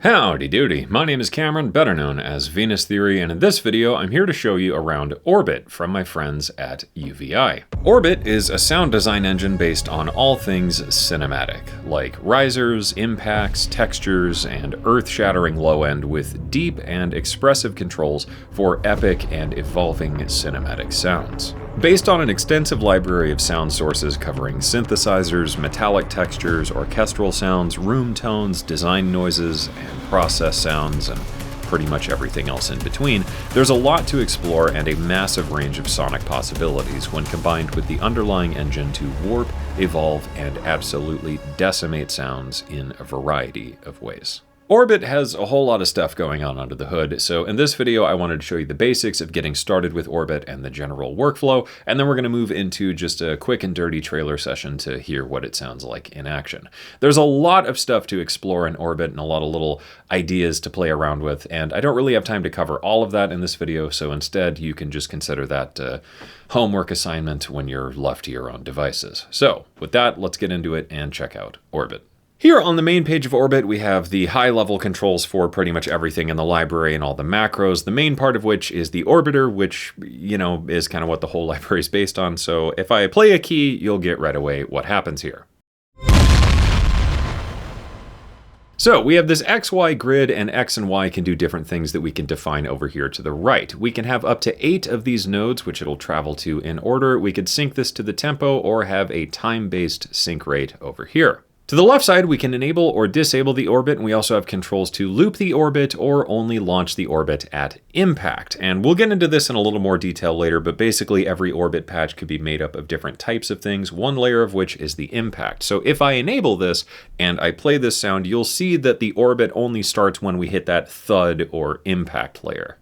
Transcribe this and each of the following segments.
Howdy doody, my name is Cameron, better known as Venus Theory, and in this video I'm here to show you around Orbit from my friends at UVI. Orbit is a sound design engine based on all things cinematic, like risers, impacts, textures, and earth-shattering low-end with deep and expressive controls for epic and evolving cinematic sounds. Based on an extensive library of sound sources covering synthesizers, metallic textures, orchestral sounds, room tones, design noises, and process sounds, and pretty much everything else in between, there's a lot to explore and a massive range of sonic possibilities when combined with the underlying engine to warp, evolve, and absolutely decimate sounds in a variety of ways. Orbit has a whole lot of stuff going on under the hood, so in this video I wanted to show you the basics of getting started with Orbit and the general workflow, and then we're going to move into just a quick and dirty trailer session to hear what it sounds like in action. There's a lot of stuff to explore in Orbit and a lot of little ideas to play around with, and I don't really have time to cover all of that in this video, so instead you can just consider that homework assignment when you're left to your own devices. So with that, let's get into it and check out Orbit. Here on the main page of Orbit, we have the high-level controls for pretty much everything in the library and all the macros, the main part of which is the orbiter, which, you know, is kind of what the whole library is based on. So if I play a key, you'll get right away what happens here. So we have this XY grid, and X and Y can do different things that we can define over here to the right. We can have up to 8 of these nodes, which it'll travel to in order. We could sync this to the tempo or have a time-based sync rate over here. To the left side, we can enable or disable the orbit, and we also have controls to loop the orbit or only launch the orbit at impact. And we'll get into this in a little more detail later, but basically every orbit patch could be made up of different types of things, one layer of which is the impact. So if I enable this and I play this sound, you'll see that the orbit only starts when we hit that thud or impact layer.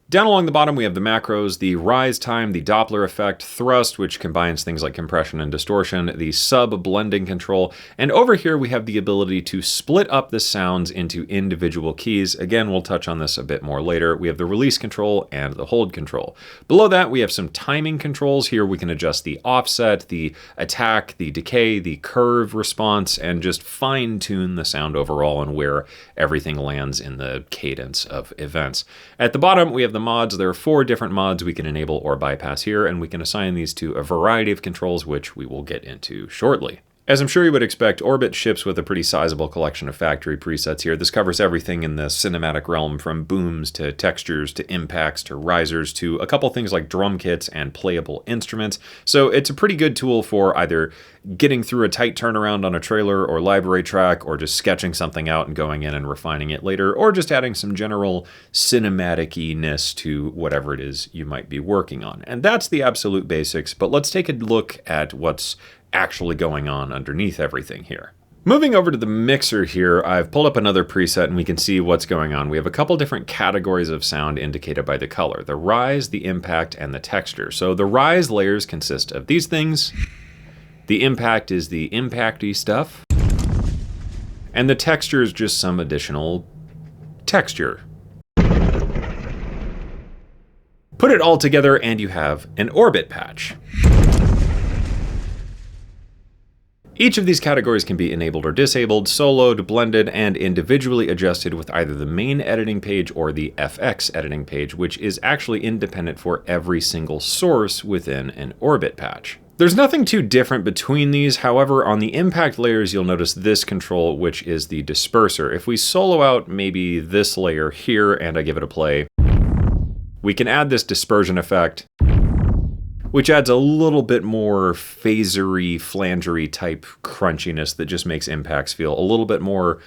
Down along the bottom, we have the macros, the rise time, the Doppler effect, thrust, which combines things like compression and distortion, the sub-blending control, and over here we have the ability to split up the sounds into individual keys. Again, we'll touch on this a bit more later. We have the release control and the hold control. Below that, we have some timing controls. Here we can adjust the offset, the attack, the decay, the curve response, and just fine-tune the sound overall and where everything lands in the cadence of events. At the bottom, we have the mods. There are 4 different mods we can enable or bypass here, and we can assign these to a variety of controls, which we will get into shortly. As I'm sure you would expect, Orbit ships with a pretty sizable collection of factory presets here. This covers everything in the cinematic realm, from booms to textures to impacts to risers to a couple things like drum kits and playable instruments. So it's a pretty good tool for either getting through a tight turnaround on a trailer or library track, or just sketching something out and going in and refining it later, or just adding some general cinematic-iness to whatever it is you might be working on. And that's the absolute basics, but let's take a look at what's actually going on underneath everything here. Moving over to the mixer here, I've pulled up another preset and we can see what's going on. We have a couple different categories of sound indicated by the color: the rise, the impact, and the texture. So the rise layers consist of these things. The impact is the impacty stuff. And the texture is just some additional texture. Put it all together and you have an orbit patch. Each of these categories can be enabled or disabled, soloed, blended, and individually adjusted with either the main editing page or the FX editing page, which is actually independent for every single source within an orbit patch. There's nothing too different between these. However, on the impact layers, you'll notice this control, which is the disperser. If we solo out maybe this layer here and I give it a play, we can add this dispersion effect, which adds a little bit more phasery, flangery type crunchiness that just makes impacts feel a little bit more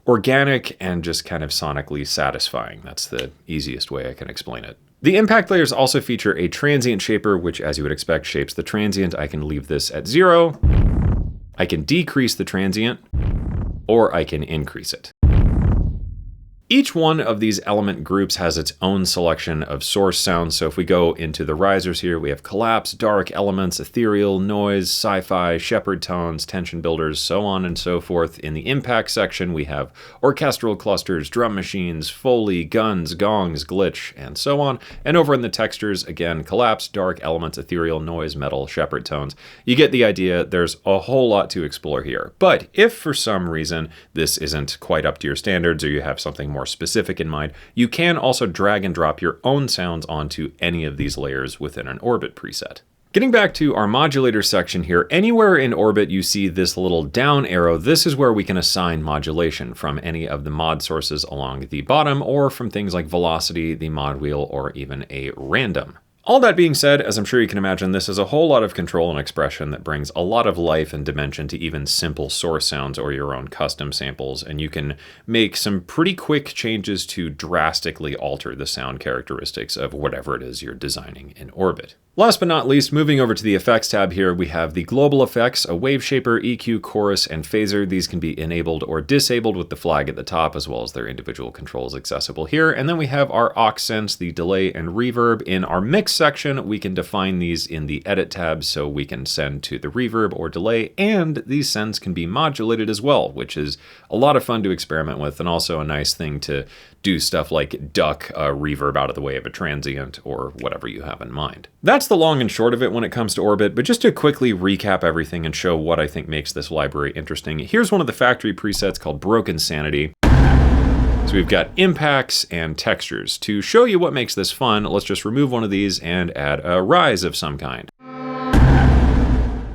organic and just kind of sonically satisfying. That's the easiest way I can explain it. The impact layers also feature a transient shaper, which, as you would expect, shapes the transient. I can leave this at 0, I can decrease the transient, or I can increase it. Each one of these element groups has its own selection of source sounds. So if we go into the risers here, we have collapse, dark elements, ethereal, noise, sci-fi, shepherd tones, tension builders, so on and so forth. In the impact section, we have orchestral clusters, drum machines, foley, guns, gongs, glitch, and so on. And over in the textures, again, collapse, dark elements, ethereal, noise, metal, shepherd tones. You get the idea. There's a whole lot to explore here. But if for some reason this isn't quite up to your standards, or you have something more specific in mind, you can also drag and drop your own sounds onto any of these layers within an Orbit preset. Getting back to our modulator section here, anywhere in Orbit you see this little down arrow, this is where we can assign modulation from any of the mod sources along the bottom, or from things like velocity, the mod wheel, or even a random. All that being said, as I'm sure you can imagine, this is a whole lot of control and expression that brings a lot of life and dimension to even simple source sounds or your own custom samples, and you can make some pretty quick changes to drastically alter the sound characteristics of whatever it is you're designing in Orbit. Last but not least, moving over to the effects tab here, we have the global effects, a wave shaper, EQ, chorus, and phaser. These can be enabled or disabled with the flag at the top, as well as their individual controls accessible here. And then we have our aux sense, the delay and reverb. In our mix section, we can define these in the edit tab, so we can send to the reverb or delay, and these sends can be modulated as well, which is a lot of fun to experiment with, and also a nice thing to do stuff like duck a reverb out of the way of a transient or whatever you have in mind. That's the long and short of it when it comes to Orbit, but just to quickly recap everything and show what I think makes this library interesting, here's one of the factory presets called Broken Sanity. So we've got impacts and textures. To show you what makes this fun, let's just remove one of these and add a rise of some kind.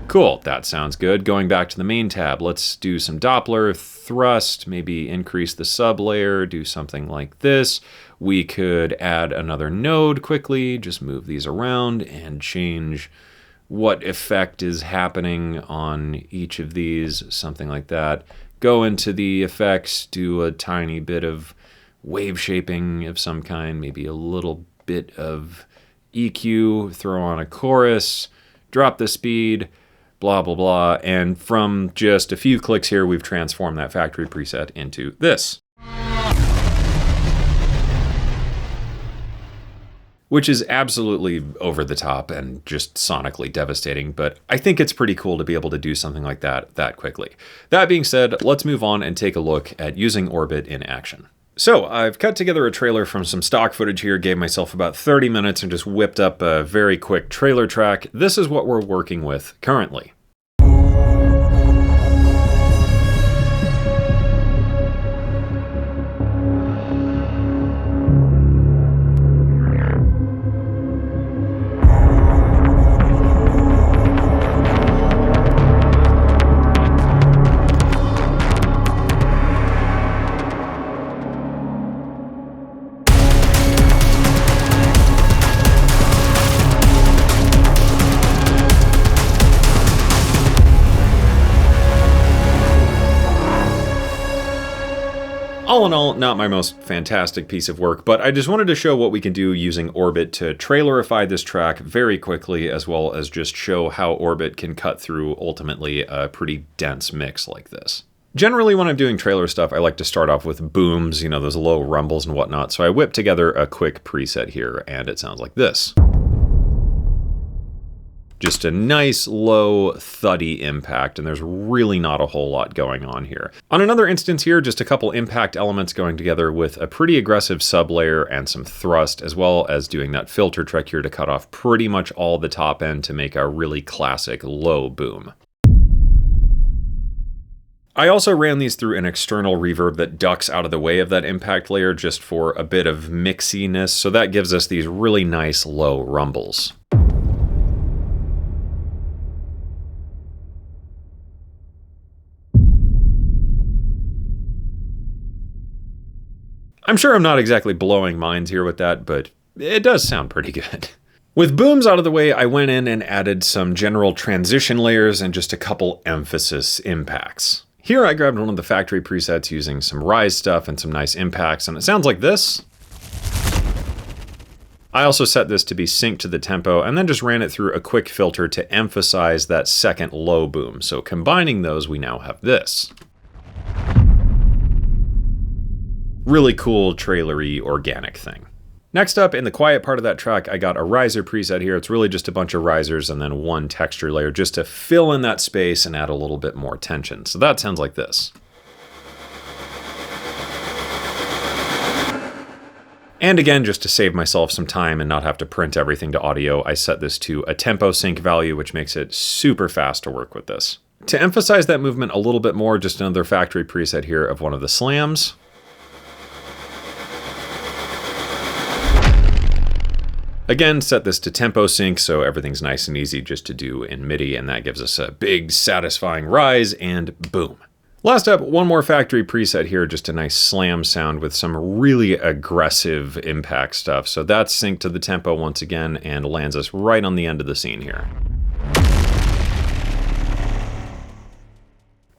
Cool, that sounds good. Going back to the main tab, let's do some Doppler, thrust, maybe increase the sub layer, do something like this. We could add another node quickly, just move these around and change what effect is happening on each of these, something like that. Go into the effects, do a tiny bit of wave shaping of some kind, maybe a little bit of EQ, throw on a chorus, drop the speed, blah, blah, blah. And from just a few clicks here, we've transformed that factory preset into this, which is absolutely over the top and just sonically devastating, but I think it's pretty cool to be able to do something like that quickly. That being said, let's move on and take a look at using Orbit in action. So I've cut together a trailer from some stock footage here, gave myself about 30 minutes and just whipped up a very quick trailer track. This is what we're working with currently. All in all, not my most fantastic piece of work, but I just wanted to show what we can do using Orbit to trailerify this track very quickly, as well as just show how Orbit can cut through ultimately a pretty dense mix like this. Generally, when I'm doing trailer stuff, I like to start off with booms, you know, those low rumbles and whatnot, so I whipped together a quick preset here, and it sounds like this. Just a nice, low, thuddy impact, and there's really not a whole lot going on here. On another instance here, just a couple impact elements going together with a pretty aggressive sublayer and some thrust, as well as doing that filter trick here to cut off pretty much all the top end to make a really classic low boom. I also ran these through an external reverb that ducks out of the way of that impact layer just for a bit of mixiness, so that gives us these really nice low rumbles. I'm sure I'm not exactly blowing minds here with that, but it does sound pretty good. With booms out of the way, I went in and added some general transition layers and just a couple emphasis impacts. Here I grabbed one of the factory presets using some rise stuff and some nice impacts, and it sounds like this. I also set this to be synced to the tempo and then just ran it through a quick filter to emphasize that second low boom. So combining those, we now have this. really cool, trailery, organic thing. Next up, in the quiet part of that track, I got a riser preset here. It's really just a bunch of risers and then one texture layer just to fill in that space and add a little bit more tension. So that sounds like this. And again, just to save myself some time and not have to print everything to audio, I set this to a tempo sync value, which makes it super fast to work with this. To emphasize that movement a little bit more, just another factory preset here of one of the slams. Again, set this to tempo sync so everything's nice and easy just to do in MIDI, and that gives us a big satisfying rise, and boom. Last up, one more factory preset here, just a nice slam sound with some really aggressive impact stuff. So that's synced to the tempo once again and lands us right on the end of the scene here.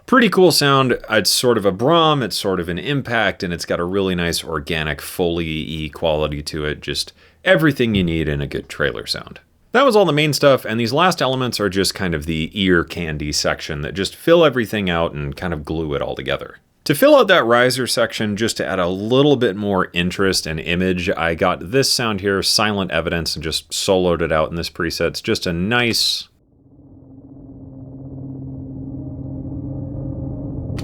Pretty cool sound. It's sort of a brom, it's sort of an impact, and it's got a really nice organic Foley-y quality to it. Just everything you need in a good trailer sound. That was all the main stuff, and these last elements are just kind of the ear candy section that just fill everything out and kind of glue it all together. To fill out that riser section, just to add a little bit more interest and image, I got this sound here, Silent Evidence, and just soloed it out in this preset. It's just a nice,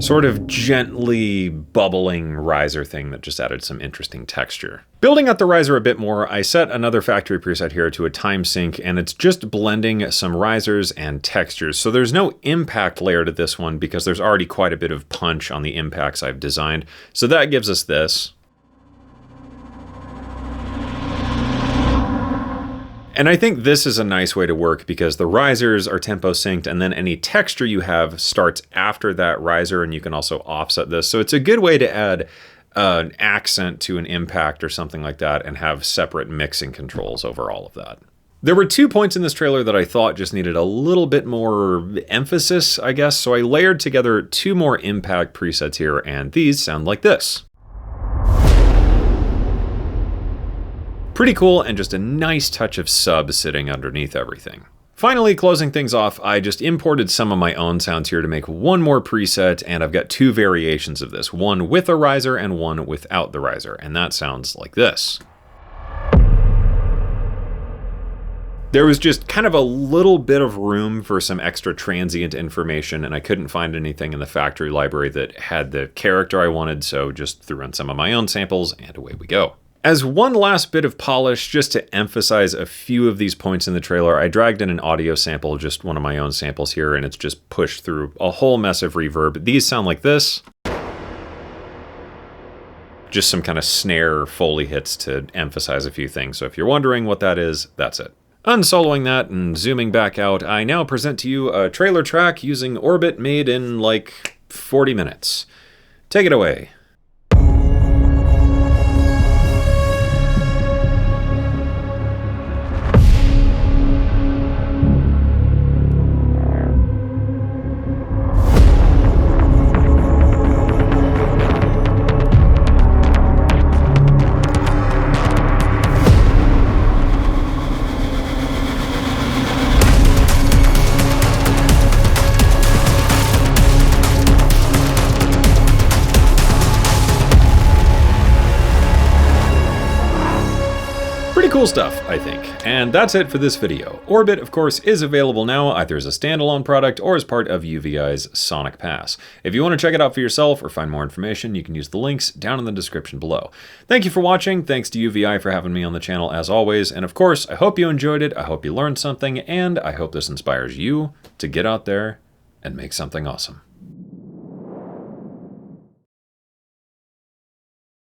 sort of gently bubbling riser thing that just added some interesting texture. Building out the riser a bit more, I set another factory preset here to a time sync, and it's just blending some risers and textures. So there's no impact layer to this one because there's already quite a bit of punch on the impacts I've designed. So that gives us this. And I think this is a nice way to work because the risers are tempo synced, and then any texture you have starts after that riser, and you can also offset this. So it's a good way to add an accent to an impact or something like that and have separate mixing controls over all of that. There were 2 points in this trailer that I thought just needed a little bit more emphasis, I guess. So I layered together 2 more impact presets here, and these sound like this. Pretty cool, and just a nice touch of sub sitting underneath everything. Finally, closing things off, I just imported some of my own sounds here to make one more preset, and I've got 2 variations of this, one with a riser and one without the riser, and that sounds like this. There was just kind of a little bit of room for some extra transient information, and I couldn't find anything in the factory library that had the character I wanted, so just threw in some of my own samples, and away we go. As one last bit of polish, just to emphasize a few of these points in the trailer, I dragged in an audio sample, just one of my own samples here, and it's just pushed through a whole mess of reverb. These sound like this. Just some kind of snare Foley hits to emphasize a few things. So if you're wondering what that is, that's it. Unsoloing that and zooming back out, I now present to you a trailer track using Orbit made in like 40 minutes. Take it away. Cool stuff, I think. And that's it for this video. Orbit, of course, is available now either as a standalone product or as part of UVI's Sonic Pass. If you want to check it out for yourself or find more information, you can use the links down in the description below. Thank you for watching. Thanks to UVI for having me on the channel as always. And of course, I hope you enjoyed it. I hope you learned something, and I hope this inspires you to get out there and make something awesome.